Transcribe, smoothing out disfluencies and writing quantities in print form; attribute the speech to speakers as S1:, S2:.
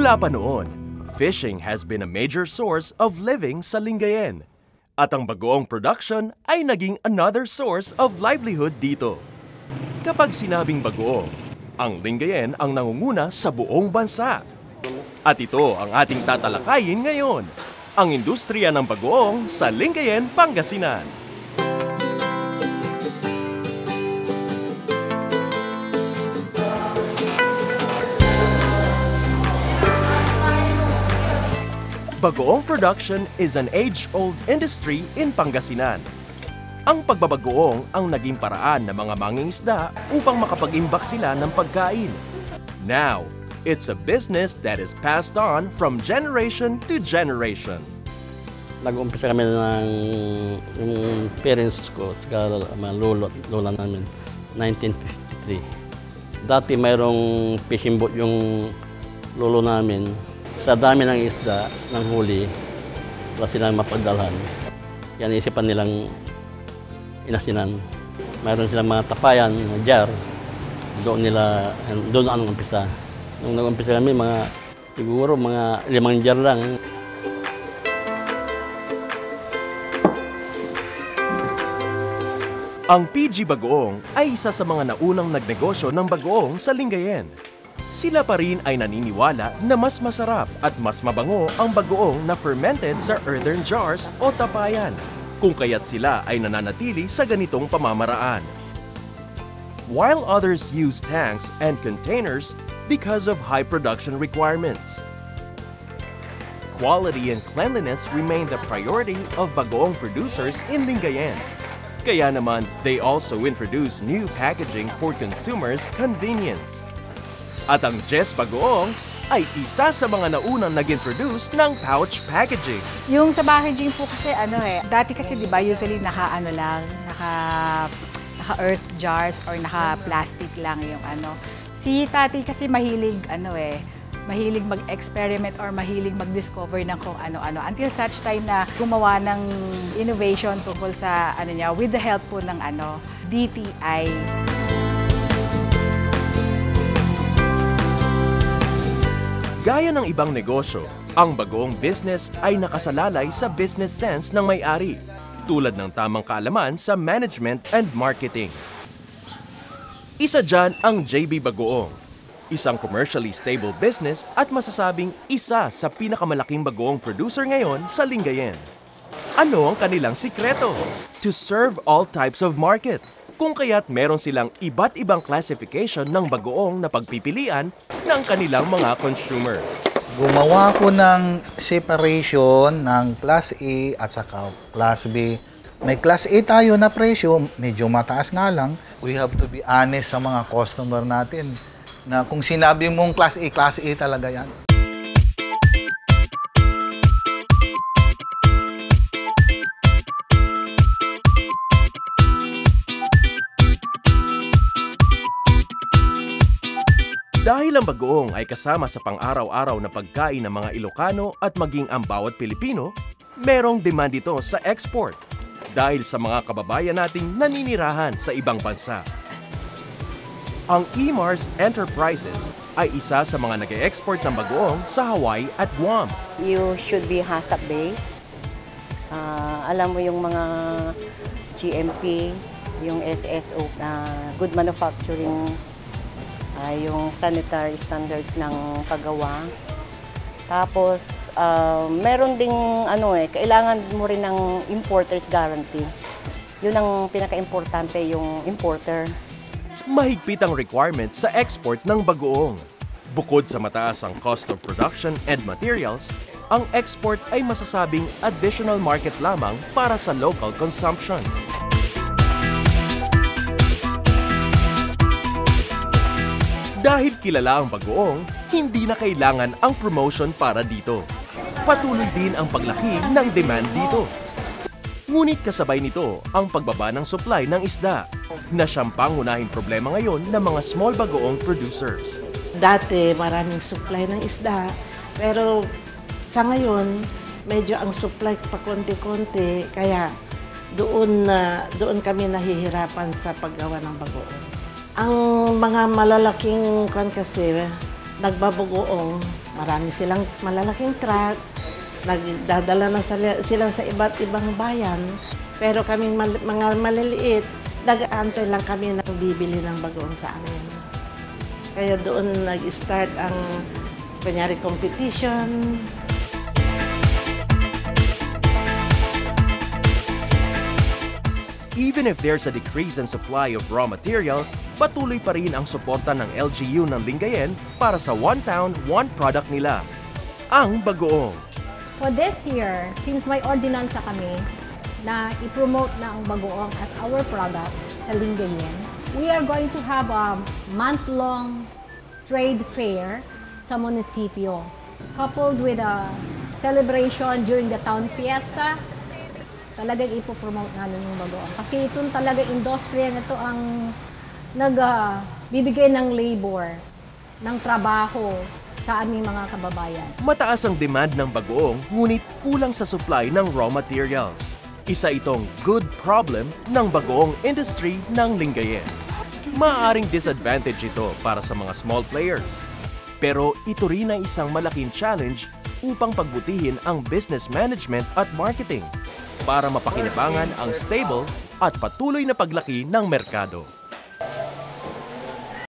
S1: Mula pa noon, fishing has been a major source of living sa Lingayen. At ang bagoong production ay naging another source of livelihood dito. Kapag sinabing bagoong, ang Lingayen ang nangunguna sa buong bansa. At ito ang ating tatalakayin ngayon, ang industriya ng bagoong sa Lingayen, Pangasinan. Bagoong production is an age-old industry in Pangasinan. Ang pagbabagoong ang naging paraan ng mga mangingisda upang makapag-imbak sila ng pagkain. Now, it's a business that is passed on from generation to generation.
S2: Nag-umpisa kami ng yung parents ko, saka mga lola namin, 1953. Dati mayroong fishing boat yung lolo namin. Sa dami ng isda, ng huli, wala silang mapagdalhan. Yan isipan nilang inasinan. Mayroon silang mga tapayan, mga jar. Doon ang umpisa. Nung nag-umpisa kami, siguro mga 5 jar lang.
S1: Ang PG Bagoong ay isa sa mga naunang nagnegosyo ng bagoong sa Lingayen. Sila pa rin ay naniniwala na mas masarap at mas mabango ang bagoong na fermented sa earthen jars o tapayan, kung kaya't sila ay nananatili sa ganitong pamamaraan. While others use tanks and containers because of high production requirements. Quality and cleanliness remain the priority of bagoong producers in Lingayen. Kaya naman, they also introduce new packaging for consumers' convenience. At ang Jess Bagoong ay isa sa mga naunang nag-introduce ng pouch packaging.
S3: Yung sa packaging po kasi dati kasi 'di ba usually naka-earth jars or naka-plastic lang yung Si Tati kasi mahilig mahilig mag-experiment or mahilig mag-discover ng kung ano-ano until such time na gumawa ng innovation tungkol sa with the help po ng DTI.
S1: Gaya ng ibang negosyo, ang bagoong business ay nakasalalay sa business sense ng may-ari, tulad ng tamang kaalaman sa management and marketing. Isa dyan ang JB Bagoong, isang commercially stable business at masasabing isa sa pinakamalaking bagoong producer ngayon sa Lingayen. Ano ang kanilang sikreto? To serve all types of market. Kung kaya't meron silang iba't ibang classification ng bagoong na pagpipilian ng kanilang mga consumers.
S4: Gumawa ko ng separation ng Class A at saka Class B. May Class A tayo na presyo, medyo mataas nga lang. We have to be honest sa mga customer natin na kung sinabi mong Class A talaga yan.
S1: Dahil ang bagoong ay kasama sa pang-araw-araw na pagkain ng mga Ilocano at maging ang bawat Pilipino, merong demand ito sa export dahil sa mga kababayan nating naninirahan sa ibang bansa. Ang E-Mars Enterprises ay isa sa mga nag-e-export ng bagoong sa Hawaii at Guam.
S5: You should be HACCP-based. Alam mo yung mga GMP, yung SSO, Good Manufacturing, yung sanitary standards ng paggawa. Tapos, meron ding kailangan mo rin ng importer's guarantee. Yun ang pinaka-importante, yung importer.
S1: Mahigpit ang requirements sa export ng bagoong. Bukod sa mataas ang cost of production and materials, ang export ay masasabing additional market lamang para sa local consumption. Dahil kilala ang bagoong, hindi na kailangan ang promotion para dito. Patuloy din ang paglaki ng demand dito. Ngunit kasabay nito ang pagbaba ng supply ng isda, na siyang pangunahing problema ngayon ng mga small bagoong producers.
S6: Dati maraming supply ng isda, pero sa ngayon medyo ang supply pa konti-konti, kaya doon kami nahihirapan sa paggawa ng bagoong. Ang mga malalaking kasi nagbabagoong, Marami silang malalaking truck, nagdadala na sila sa iba't ibang bayan. Pero kaming mga maliliit, nag-aantay lang kami ng bibili ng bagoong sa amin. Kaya doon nag-start ang kunyari competition.
S1: Even if there's a decrease in supply of raw materials, patuloy pa rin ang suporta ng LGU ng Lingayen para sa one town, one product nila, ang bagoong.
S7: For this year, since may ordinansa kami na i-promote na ang bagoong as our product sa Lingayen, we are going to have a month-long trade fair sa munisipyo, coupled with a celebration during the town fiesta. Talagang ipopromote namin yung bagoong. Kasi itong talaga industriya na ito ang nagbibigay ng labor, ng trabaho sa aming mga kababayan.
S1: Mataas ang demand ng bagoong, ngunit kulang sa supply ng raw materials. Isa itong good problem ng bagoong industry ng Lingayen. Maaaring disadvantage ito para sa mga small players. Pero ito rin ay isang malaking challenge upang pagbutihin ang business management at marketing para mapakinabangan ang stable at patuloy na paglaki ng merkado.